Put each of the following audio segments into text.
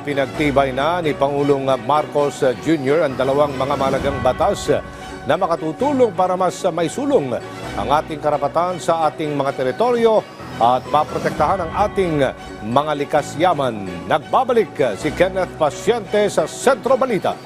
Ipinagtibay na ni Pangulong Marcos Jr. ang dalawang mga mahalagang batas na makatutulong para mas maisulong ang ating karapatan sa ating mga teritoryo at maprotektahan ang ating mga likas yaman. Nagbabalik si Kenneth Pasyente sa Sentro Balita.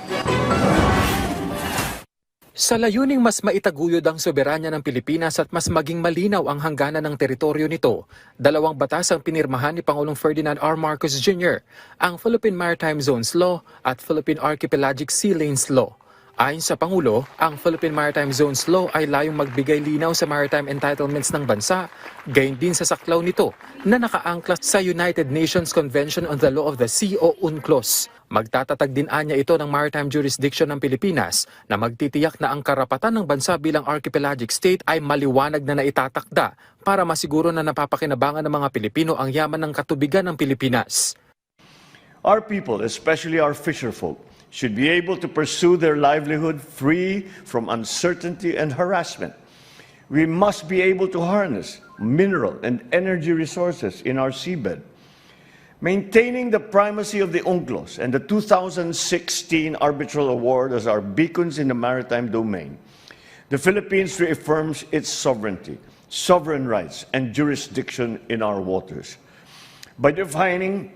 Sa layuning mas maitaguyod ang soberanya ng Pilipinas at mas maging malinaw ang hangganan ng teritoryo nito, dalawang batas ang pinirmahan ni Pangulong Ferdinand R. Marcos Jr., ang Philippine Maritime Zones Law at Philippine Archipelagic Sea Lanes Law. Ayon sa Pangulo, ang Philippine Maritime Zones Law ay layong magbigay linaw sa maritime entitlements ng bansa, gayon din sa saklaw nito na nakaangkla sa United Nations Convention on the Law of the Sea o UNCLOS. Magtatatag din anya ito ng maritime jurisdiction ng Pilipinas na magtitiyak na ang karapatan ng bansa bilang archipelagic state ay maliwanag na naitatakda para masiguro na napapakinabangan ng mga Pilipino ang yaman ng katubigan ng Pilipinas. Our people, especially our fisherfolk, should be able to pursue their livelihood free from uncertainty and harassment. We must be able to harness mineral and energy resources in our seabed. Maintaining the primacy of the UNCLOS and the 2016 Arbitral Award as our beacons in the maritime domain, the Philippines reaffirms its sovereignty, sovereign rights, and jurisdiction in our waters. By defining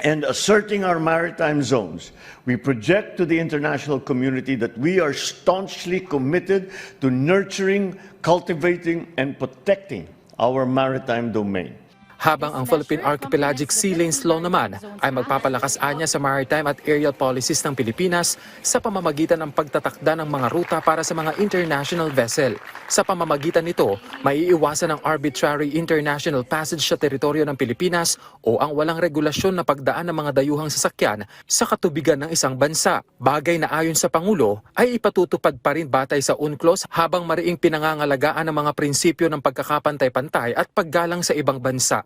and asserting our maritime zones, we project to the international community that we are staunchly committed to nurturing, cultivating, and protecting our maritime domain. Habang ang Philippine Archipelagic Sea Lanes Law naman ay magpapalakas anya sa maritime at aerial policies ng Pilipinas sa pamamagitan ng pagtatakda ng mga ruta para sa mga international vessel. Sa pamamagitan nito, maiiwasan ang arbitrary international passage sa teritoryo ng Pilipinas o ang walang regulasyon na pagdaan ng mga dayuhang sasakyan sa katubigan ng isang bansa. Bagay na ayon sa Pangulo ay ipatutupad pa rin batay sa UNCLOS habang mariing pinangangalagaan ng mga prinsipyo ng pagkakapantay-pantay at paggalang sa ibang bansa.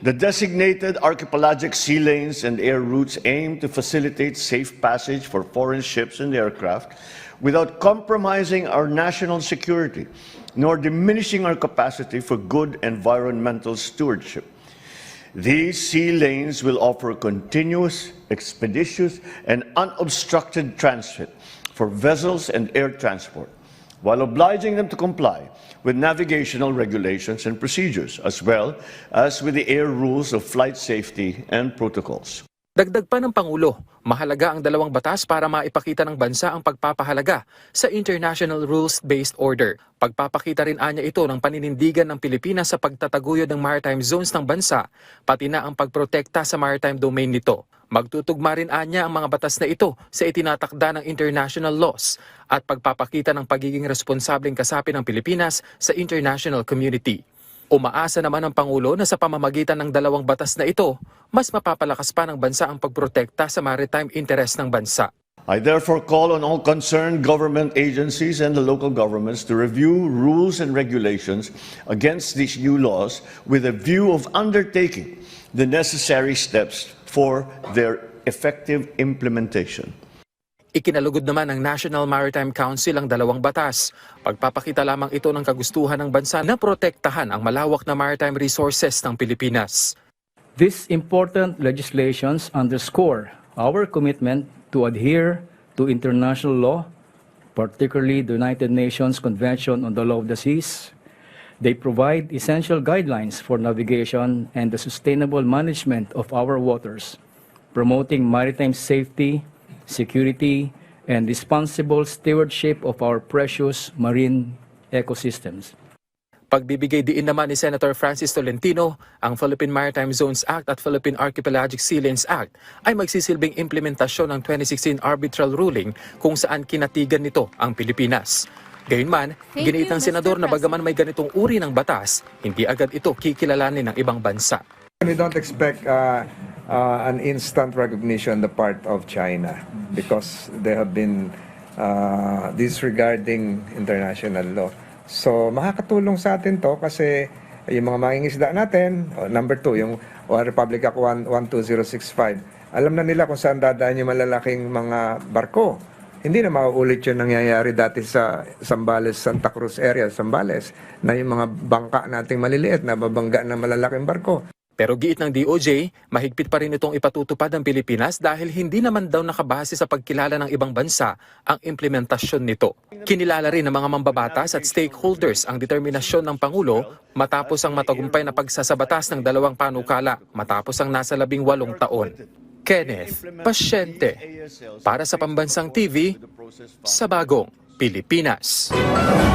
The designated archipelagic sea lanes and air routes aim to facilitate safe passage for foreign ships and aircraft without compromising our national security, nor diminishing our capacity for good environmental stewardship. These sea lanes will offer continuous, expeditious, and unobstructed transit for vessels and air transport, while obliging them to comply with navigational regulations and procedures, as well as with the air rules of flight safety and protocols. Dagdag pa ng Pangulo, mahalaga ang dalawang batas para maipakita ng bansa ang pagpapahalaga sa International Rules-Based Order. Pagpapakita rin anya ito ng paninindigan ng Pilipinas sa pagtataguyod ng maritime zones ng bansa, pati na ang pagprotekta sa maritime domain nito. Magtutugma rin anya ang mga batas na ito sa itinatakda ng international laws at pagpapakita ng pagiging responsableng kasapi ng Pilipinas sa international community. Umaasa naman ang Pangulo na sa pamamagitan ng dalawang batas na ito, mas mapapalakas pa ng bansa ang pagprotekta sa maritime interest ng bansa. I therefore call on all concerned government agencies and the local governments to review rules and regulations against these new laws with a view of undertaking the necessary steps for their effective implementation. Ikinalugod naman ng National Maritime Council ang dalawang batas. Pagpapakita lamang ito ng kagustuhan ng bansa na protektahan ang malawak na maritime resources ng Pilipinas. These important legislations underscore our commitment to adhere to international law, particularly the United Nations Convention on the Law of the Seas. They provide essential guidelines for navigation and the sustainable management of our waters, promoting maritime safety, security, and responsible stewardship of our precious marine ecosystems. Pagbibigay diin naman ni Senator Francis Tolentino, ang Philippine Maritime Zones Act at Philippine Archipelagic Sea Lanes Act ay magsisilbing implementasyon ng 2016 arbitral ruling kung saan kinatigan nito ang Pilipinas. Gayunman, giniitang senador na bagaman may ganitong uri ng batas, hindi agad ito kikilalanin ng ibang bansa. We don't expect an instant recognition on the part of China because they have been disregarding international law. So makakatulong sa atin to kasi yung mga mangingisda natin, number 2, yung Republic Act 12065, alam na nila kung saan dadaan yung malalaking mga barko. Hindi na mauulit yung nangyayari dati sa Zambales, Santa Cruz area, Zambales, na yung mga bangka nating maliliit na babangga ng malalaking barko. Pero giit ng DOJ, mahigpit pa rin itong ipatutupad ng Pilipinas dahil hindi naman daw nakabase sa pagkilala ng ibang bansa ang implementasyon nito. Kinilala rin ng mga mambabatas at stakeholders ang determinasyon ng Pangulo matapos ang matagumpay na pagsasabatas ng dalawang panukala matapos ang nasa 18 taon. Kenneth Pasyente, para sa Pambansang TV, sa Bagong Pilipinas.